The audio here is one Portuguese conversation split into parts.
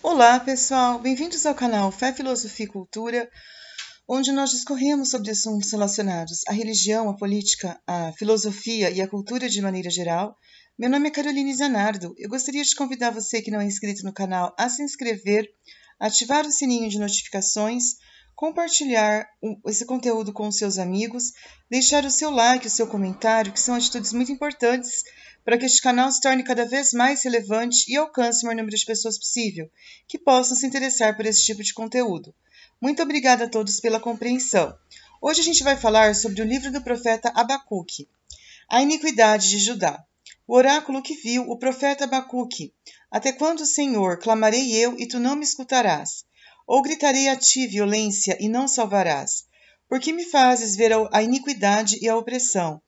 Olá, pessoal! Bem-vindos ao canal Fé, Filosofia e Cultura, onde nós discorremos sobre assuntos relacionados à religião, à política, à filosofia e à cultura de maneira geral. Meu nome é Caroline Zanardo. Eu gostaria de convidar você que não é inscrito no canal a se inscrever, ativar o sininho de notificações, compartilhar esse conteúdo com os seus amigos, deixar o seu like, o seu comentário, que são atitudes muito importantes para que este canal se torne cada vez mais relevante e alcance o maior número de pessoas possível que possam se interessar por esse tipo de conteúdo. Muito obrigada a todos pela compreensão. Hoje a gente vai falar sobre o livro do profeta Abacuque, A Iniquidade de Judá. O oráculo que viu o profeta Abacuque. Até quando, Senhor, clamarei eu e tu não me escutarás? Ou gritarei a ti violência e não salvarás? Por que me fazes ver a iniquidade e a opressão?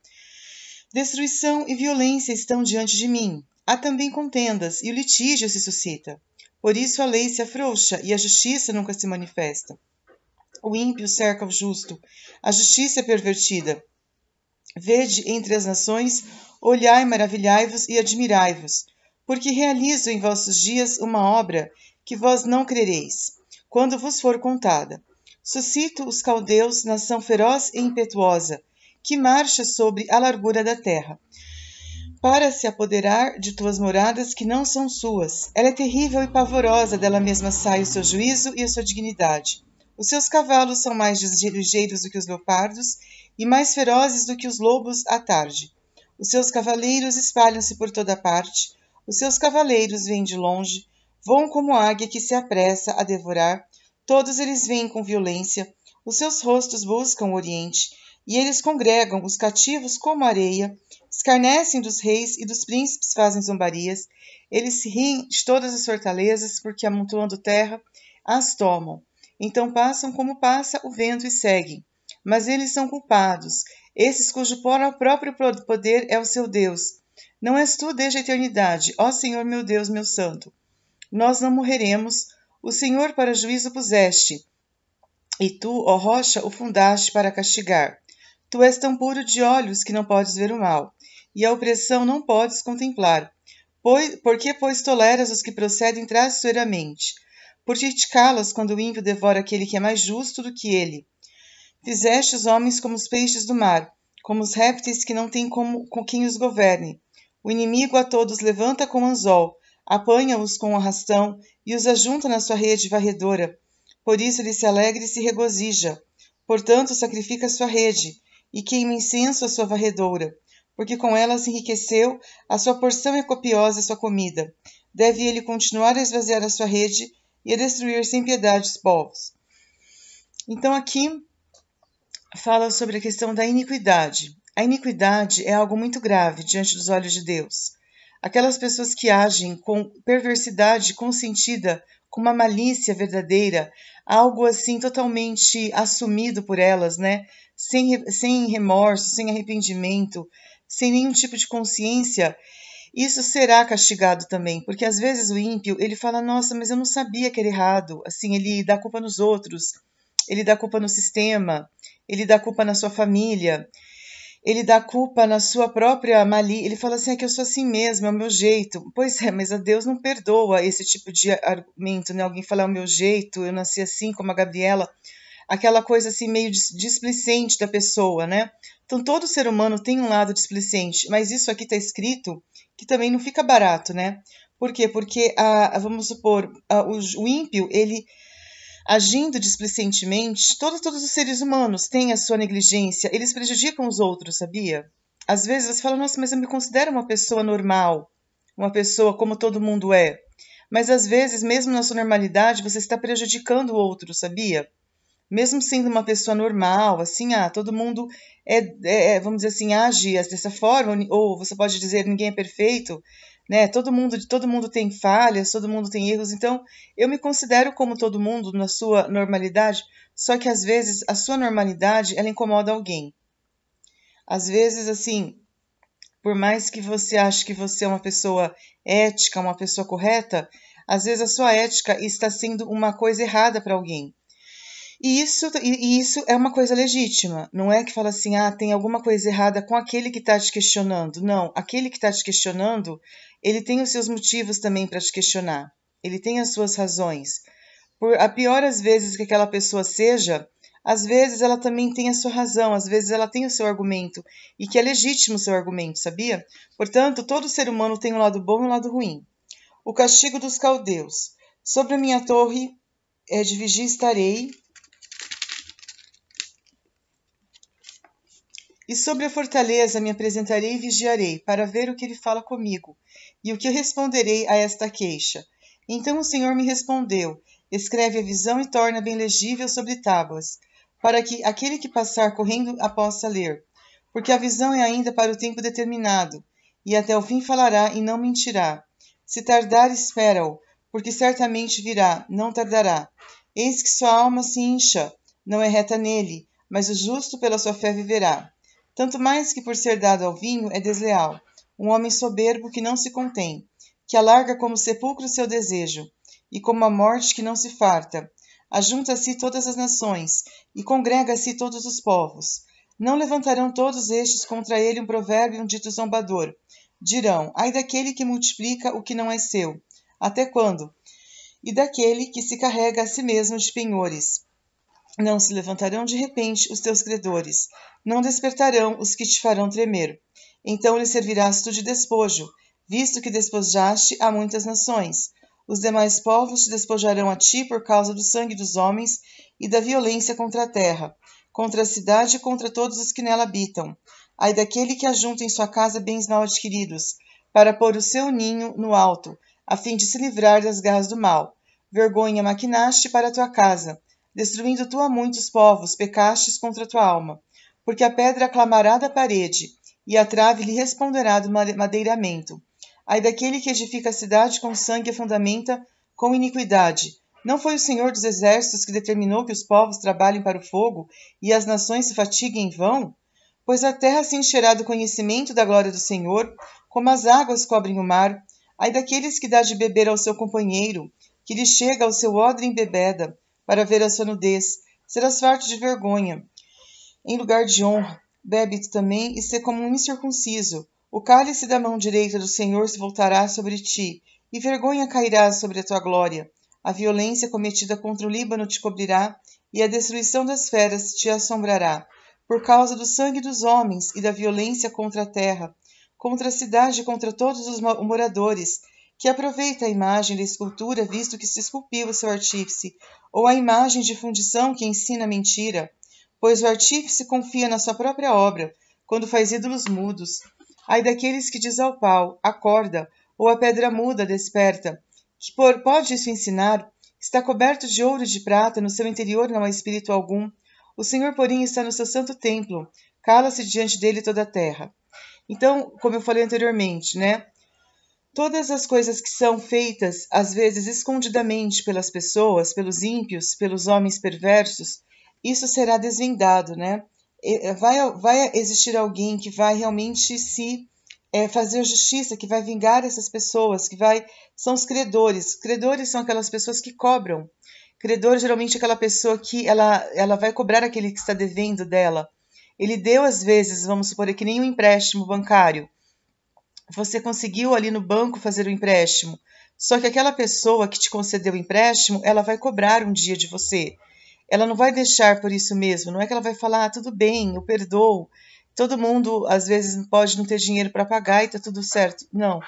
Destruição e violência estão diante de mim. Há também contendas, e o litígio se suscita. Por isso a lei se afrouxa, e a justiça nunca se manifesta. O ímpio cerca o justo, a justiça é pervertida. Vede entre as nações, olhai, maravilhai-vos e admirai-vos, porque realizo em vossos dias uma obra que vós não crereis, quando vos for contada. Suscito os caldeus, nação feroz e impetuosa, que marcha sobre a largura da terra, para se apoderar de tuas moradas que não são suas. Ela é terrível e pavorosa, dela mesma sai o seu juízo e a sua dignidade. Os seus cavalos são mais ligeiros do que os leopardos e mais ferozes do que os lobos à tarde. Os seus cavaleiros espalham-se por toda parte, os seus cavaleiros vêm de longe, voam como águia que se apressa a devorar, todos eles vêm com violência, os seus rostos buscam o oriente, e eles congregam os cativos como areia, escarnecem dos reis e dos príncipes fazem zombarias, eles se riem de todas as fortalezas, porque amontoando terra, as tomam. Então passam como passa o vento e seguem. Mas eles são culpados, esses cujo próprio poder é o seu Deus. Não és tu desde a eternidade, ó Senhor meu Deus, meu santo. Nós não morreremos, o Senhor para juízo puseste, e tu, ó rocha, o fundaste para castigar. Tu és tão puro de olhos que não podes ver o mal, e a opressão não podes contemplar. Por que, pois, toleras os que procedem traiçoeiramente? Por que te calas quando o ímpio devora aquele que é mais justo do que ele? Fizeste os homens como os peixes do mar, como os répteis que não têm com quem os governe. O inimigo a todos levanta com anzol, apanha-os com arrastão e os ajunta na sua rede varredora. Por isso ele se alegra e se regozija. Portanto, sacrifica a sua rede e queima incenso a sua varredora, porque com ela se enriqueceu, a sua porção é copiosa a sua comida. Deve ele continuar a esvaziar a sua rede e a destruir sem piedade os povos. Então aqui fala sobre a questão da iniquidade. A iniquidade é algo muito grave diante dos olhos de Deus. Aquelas pessoas que agem com perversidade consentida, com uma malícia verdadeira, algo assim totalmente assumido por elas, né? Sem remorso, sem arrependimento, sem nenhum tipo de consciência, isso será castigado também, porque às vezes o ímpio, ele fala, nossa, mas eu não sabia que era errado, assim, ele dá culpa nos outros, ele dá culpa no sistema, ele dá culpa na sua família, ele dá culpa na sua própria malícia, ele fala assim, é que eu sou assim mesmo, é o meu jeito. Pois é, mas a Deus não perdoa esse tipo de argumento, né? Alguém falar, é o meu jeito, eu nasci assim como a Gabriela, aquela coisa assim meio displicente da pessoa, né? Então todo ser humano tem um lado displicente, mas isso aqui está escrito que também não fica barato, né? Por quê? Porque, vamos supor, o ímpio, ele agindo displicentemente, todos os seres humanos têm a sua negligência, eles prejudicam os outros, sabia? Às vezes você fala, nossa, mas eu me considero uma pessoa normal, uma pessoa como todo mundo é. Mas às vezes, mesmo na sua normalidade, você está prejudicando o outro, sabia? Mesmo sendo uma pessoa normal, assim, todo mundo vamos dizer assim, age dessa forma, ou você pode dizer ninguém é perfeito, né? Todo mundo tem falhas, todo mundo tem erros, então eu me considero como todo mundo na sua normalidade, só que às vezes a sua normalidade, ela incomoda alguém. Às vezes, assim, por mais que você ache que você é uma pessoa ética, uma pessoa correta, às vezes a sua ética está sendo uma coisa errada para alguém. E isso é uma coisa legítima. Não é que fala assim, tem alguma coisa errada com aquele que está te questionando. Não, aquele que está te questionando, ele tem os seus motivos também para te questionar. ele tem as suas razões. Por a pior às vezes que aquela pessoa seja, às vezes ela também tem a sua razão, às vezes ela tem o seu argumento, e que é legítimo o seu argumento, sabia? Portanto, todo ser humano tem um lado bom e um lado ruim. O castigo dos caldeus. Sobre a minha torre de vigia estarei, e sobre a fortaleza me apresentarei e vigiarei, para ver o que ele fala comigo, e o que eu responderei a esta queixa. Então o Senhor me respondeu: escreve a visão e torna bem legível sobre tábuas, para que aquele que passar correndo a possa ler. Porque a visão é ainda para o tempo determinado, e até o fim falará e não mentirá. Se tardar, espera-o, porque certamente virá, não tardará. Eis que sua alma se incha, não é reta nele, mas o justo pela sua fé viverá. Tanto mais que por ser dado ao vinho é desleal, um homem soberbo que não se contém, que alarga como sepulcro seu desejo, e como a morte que não se farta. Ajunta a si todas as nações, e congrega a si todos os povos. Não levantarão todos estes contra ele um provérbio e um dito zombador. Dirão, ai daquele que multiplica o que não é seu. Até quando? E daquele que se carrega a si mesmo de penhores. Não se levantarão de repente os teus credores, não despertarão os que te farão tremer. Então lhe servirás tu de despojo, visto que despojaste a muitas nações. Os demais povos te despojarão a ti por causa do sangue dos homens e da violência contra a terra, contra a cidade e contra todos os que nela habitam. Ai daquele que ajunta em sua casa bens mal adquiridos, para pôr o seu ninho no alto, a fim de se livrar das garras do mal. Vergonha maquinaste para a tua casa, destruindo tu a muitos povos, pecastes contra a tua alma. Porque a pedra clamará da parede, e a trave lhe responderá do madeiramento. Ai daquele que edifica a cidade com sangue e a fundamenta com iniquidade. Não foi o Senhor dos Exércitos que determinou que os povos trabalhem para o fogo e as nações se fatiguem em vão? Pois a terra se encherá do conhecimento da glória do Senhor, como as águas cobrem o mar. Ai daqueles que dá de beber ao seu companheiro, que lhe chega ao seu odre embebeda, para ver a sua nudez. Serás farto de vergonha. Em lugar de honra, bebe tu também e sê como um incircunciso. O cálice da mão direita do Senhor se voltará sobre ti, e vergonha cairá sobre a tua glória. A violência cometida contra o Líbano te cobrirá, e a destruição das feras te assombrará, por causa do sangue dos homens e da violência contra a terra, contra a cidade e contra todos os moradores, que aproveita a imagem da escultura, visto que se esculpiu o seu artífice, ou a imagem de fundição que ensina mentira, pois o artífice confia na sua própria obra, quando faz ídolos mudos. Ai daqueles que diz ao pau, acorda, ou a pedra muda, desperta, que pode isso ensinar? Está coberto de ouro e de prata, no seu interior não há espírito algum. O Senhor, porém, está no seu santo templo, cala-se diante dele toda a terra. Então, como eu falei anteriormente, né? Todas as coisas que são feitas, às vezes escondidamente pelas pessoas, pelos ímpios, pelos homens perversos, isso será desvendado, né? Vai existir alguém que vai realmente fazer justiça, que vai vingar essas pessoas, são os credores. Credores são aquelas pessoas que cobram. Credor geralmente é aquela pessoa que ela vai cobrar aquele que está devendo dela. Ele deu, às vezes, vamos supor, é que nem um empréstimo bancário. Você conseguiu ali no banco fazer o empréstimo, só que aquela pessoa que te concedeu o empréstimo, ela vai cobrar um dia de você. Ela não vai deixar por isso mesmo, não é que ela vai falar, tudo bem, eu perdoo. Todo mundo, às vezes, pode não ter dinheiro para pagar e tá tudo certo. Não.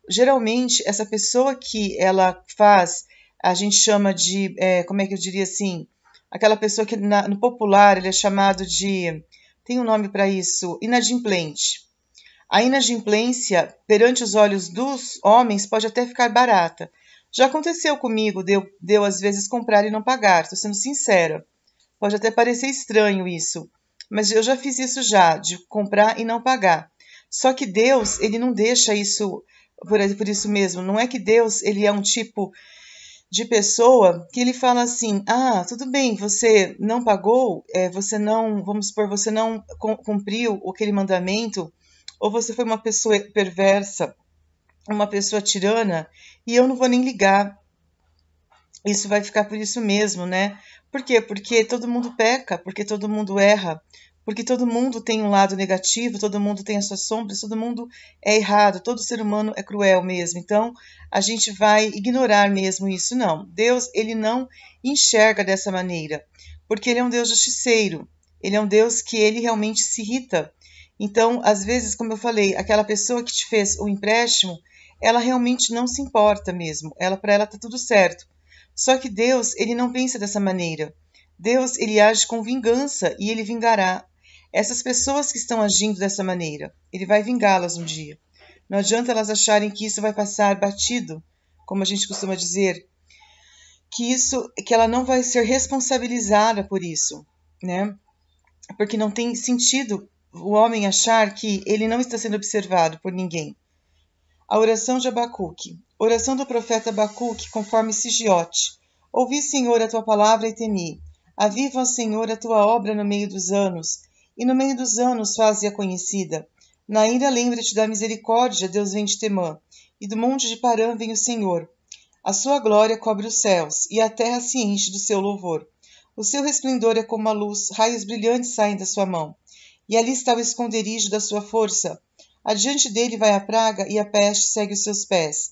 Geralmente, essa pessoa que ela faz, a gente chama de, como é que eu diria assim, aquela pessoa que no popular ele é chamado de, tem um nome para isso, inadimplente. A inadimplência perante os olhos dos homens pode até ficar barata. Já aconteceu comigo, deu às vezes comprar e não pagar, estou sendo sincera. Pode até parecer estranho isso, mas eu já fiz isso já, de comprar e não pagar. Só que Deus, ele não deixa isso por isso mesmo. Não é que Deus, ele é um tipo de pessoa que ele fala assim, tudo bem, você não pagou, você não, vamos supor, você não cumpriu aquele mandamento, ou você foi uma pessoa perversa, uma pessoa tirana, e eu não vou nem ligar. Isso vai ficar por isso mesmo, né? Por quê? Porque todo mundo peca, porque todo mundo erra, porque todo mundo tem um lado negativo, todo mundo tem as suas sombras, todo mundo é errado, todo ser humano é cruel mesmo. Então, a gente vai ignorar mesmo isso. Não, Deus, ele não enxerga dessa maneira, porque ele é um Deus justiceiro, ele é um Deus que ele realmente se irrita. Então, às vezes, como eu falei, aquela pessoa que te fez o empréstimo, ela realmente não se importa mesmo, para ela tá tudo certo. Só que Deus, ele não pensa dessa maneira. Deus, ele age com vingança e ele vingará essas pessoas que estão agindo dessa maneira. Ele vai vingá-las um dia. Não adianta elas acharem que isso vai passar batido, como a gente costuma dizer, que ela não vai ser responsabilizada por isso, né? Porque não tem sentido o homem achar que ele não está sendo observado por ninguém. A oração de Abacuque. Oração do profeta Abacuque, conforme Sigiote. Ouvi, Senhor, a tua palavra e temi. Aviva, Senhor, a tua obra no meio dos anos, e no meio dos anos faze-a conhecida. Na ira lembra-te da misericórdia, Deus vem de Temã, e do monte de Parã vem o Senhor. A sua glória cobre os céus, e a terra se enche do seu louvor. O seu resplendor é como a luz, raios brilhantes saem da sua mão. E ali está o esconderijo da sua força. Adiante dele vai a praga, e a peste segue os seus pés,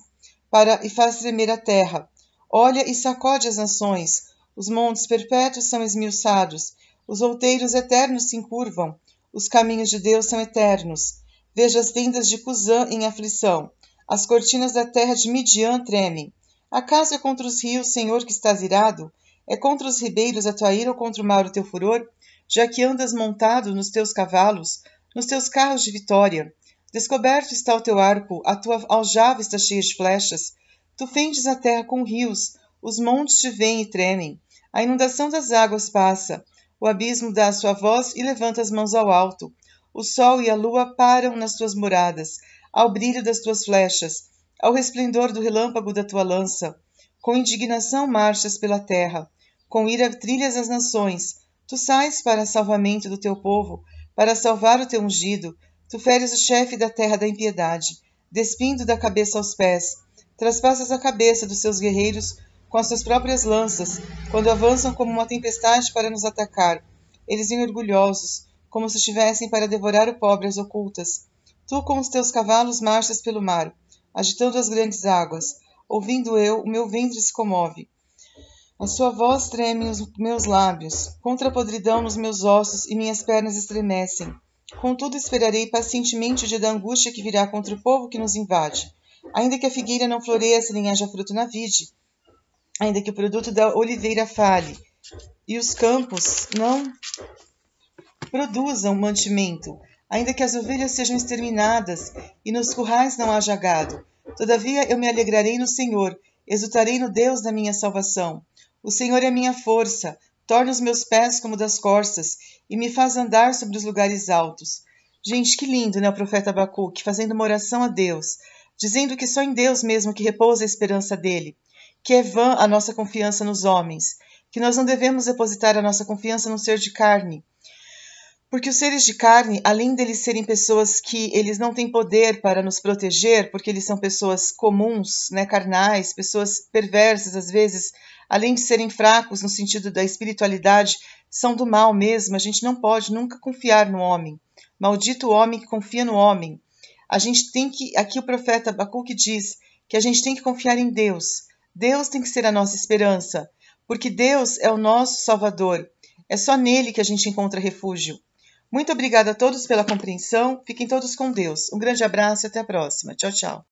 e faz tremer a terra. Olha e sacode as nações. Os montes perpétuos são esmiuçados, os outeiros eternos se encurvam, os caminhos de Deus são eternos. Veja as tendas de Cusã em aflição, as cortinas da terra de Midian tremem. Acaso é contra os rios, Senhor, que estás irado? É contra os ribeiros a tua ira ou contra o mar o teu furor? Já que andas montado nos teus cavalos, nos teus carros de vitória. Descoberto está o teu arco, a tua aljava está cheia de flechas. Tu fendes a terra com rios, os montes te veem e tremem. A inundação das águas passa, o abismo dá a sua voz e levanta as mãos ao alto. O sol e a lua param nas tuas moradas, ao brilho das tuas flechas, ao resplendor do relâmpago da tua lança. Com indignação marchas pela terra, com ira trilhas as nações. Tu sais para salvamento do teu povo, para salvar o teu ungido. Tu feres o chefe da terra da impiedade, despindo da cabeça aos pés. Traspassas a cabeça dos seus guerreiros com as suas próprias lanças, quando avançam como uma tempestade para nos atacar. Eles vêm orgulhosos, como se estivessem para devorar o pobre às ocultas. Tu com os teus cavalos marchas pelo mar, agitando as grandes águas. Ouvindo eu, o meu ventre se comove. A sua voz treme nos meus lábios, contra a podridão nos meus ossos e minhas pernas estremecem. Contudo, esperarei pacientemente o dia da angústia que virá contra o povo que nos invade. Ainda que a figueira não floresça nem haja fruto na vide, ainda que o produto da oliveira fale, e os campos não produzam mantimento, ainda que as ovelhas sejam exterminadas, e nos currais não haja gado. Todavia eu me alegrarei no Senhor, exultarei no Deus da minha salvação. O Senhor é minha força, torna os meus pés como das corças, e me faz andar sobre os lugares altos. Gente, que lindo, né, o profeta Abacuque, fazendo uma oração a Deus, dizendo que só em Deus mesmo que repousa a esperança dele, que é vã a nossa confiança nos homens, que nós não devemos depositar a nossa confiança num ser de carne, porque os seres de carne, além deles serem pessoas que eles não têm poder para nos proteger, porque eles são pessoas comuns, né, carnais, pessoas perversas às vezes, além de serem fracos no sentido da espiritualidade, são do mal mesmo. A gente não pode nunca confiar no homem. Maldito o homem que confia no homem. A gente tem que, aqui o profeta Abacuque diz que a gente tem que confiar em Deus. Deus tem que ser a nossa esperança, porque Deus é o nosso Salvador. É só nele que a gente encontra refúgio. Muito obrigada a todos pela compreensão. Fiquem todos com Deus. Um grande abraço e até a próxima. Tchau, tchau.